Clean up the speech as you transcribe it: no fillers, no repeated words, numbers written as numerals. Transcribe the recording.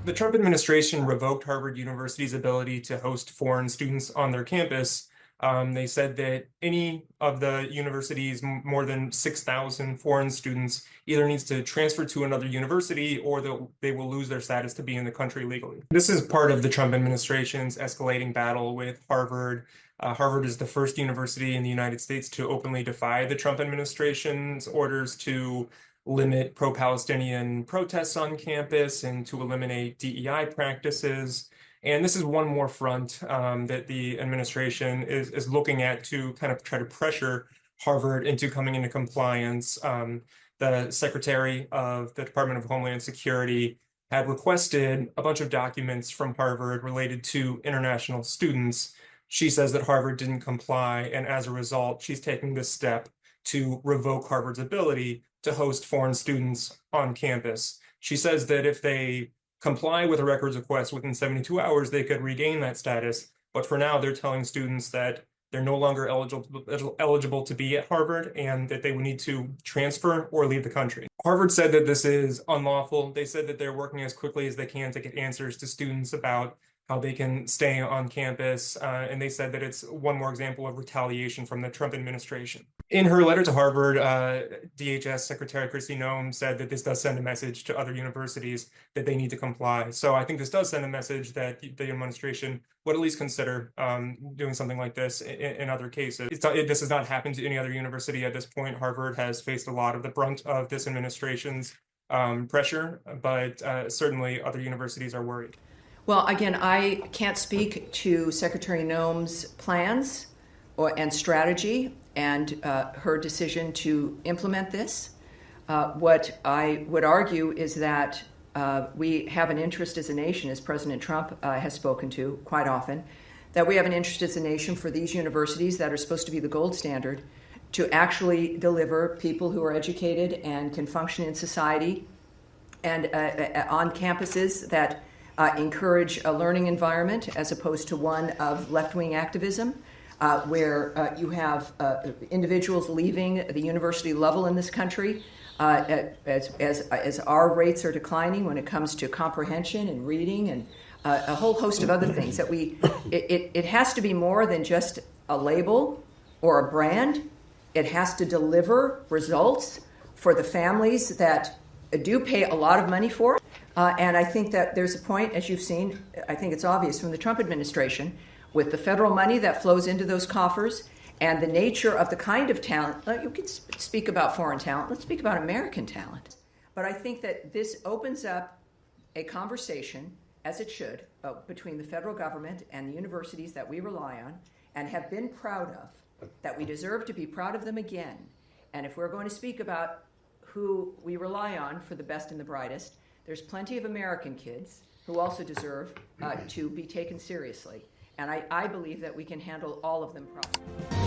The Trump administration revoked Harvard University's ability to host foreign students on their campus. They said that any of the university's more than 6,000 foreign students either needs to transfer to another university or they will lose their status to be in the country legally. This is part of the Trump administration's escalating battle with Harvard. Harvard is the first university in the United States to openly defy the Trump administration's orders to limit pro-Palestinian protests on campus and to eliminate DEI practices. And this is one more front that the administration is looking at to kind of try to pressure Harvard into coming into compliance. The Secretary of the Department of Homeland Security had requested a bunch of documents from Harvard related to international students. She says that Harvard didn't comply, and as a result, she's taking this step to revoke Harvard's ability to host foreign students on campus. She says that if they comply with a records request within 72 hours, they could regain that status. But for now, they're telling students that they're no longer eligible to be at Harvard and that they would need to transfer or leave the country. Harvard said that this is unlawful. They said that they're working as quickly as they can to get answers to students about how they can stay on campus. And they said that it's one more example of retaliation from the Trump administration. In her letter to Harvard, DHS Secretary Kristi Noem said that this does send a message to other universities that they need to comply. So I think this does send a message that the administration would at least consider doing something like this in other cases. This has not happened to any other university at this point. Harvard has faced a lot of the brunt of this administration's pressure, but certainly other universities are worried. Well, again, I can't speak to Secretary Noem's plans and strategy and her decision to implement this. What I would argue is that we have an interest as a nation, as President Trump has spoken to quite often, that we have an interest as a nation for these universities that are supposed to be the gold standard to actually deliver people who are educated and can function in society and on campuses that encourage a learning environment as opposed to one of left-wing activism, where you have individuals leaving the university level in this country as our rates are declining when it comes to comprehension and reading and a whole host of other things. That it has to be more than just a label or a brand. It has to deliver results for the families that do pay a lot of money for it. And I think that there's a point, as you've seen, I think it's obvious from the Trump administration, with the federal money that flows into those coffers and the nature of the kind of talent. You can speak about foreign talent. Let's speak about American talent. But I think that this opens up a conversation, as it should, between the federal government and the universities that we rely on and have been proud of, that we deserve to be proud of them again. And if we're going to speak about who we rely on for the best and the brightest, there's plenty of American kids who also deserve to be taken seriously. And I believe that we can handle all of them properly.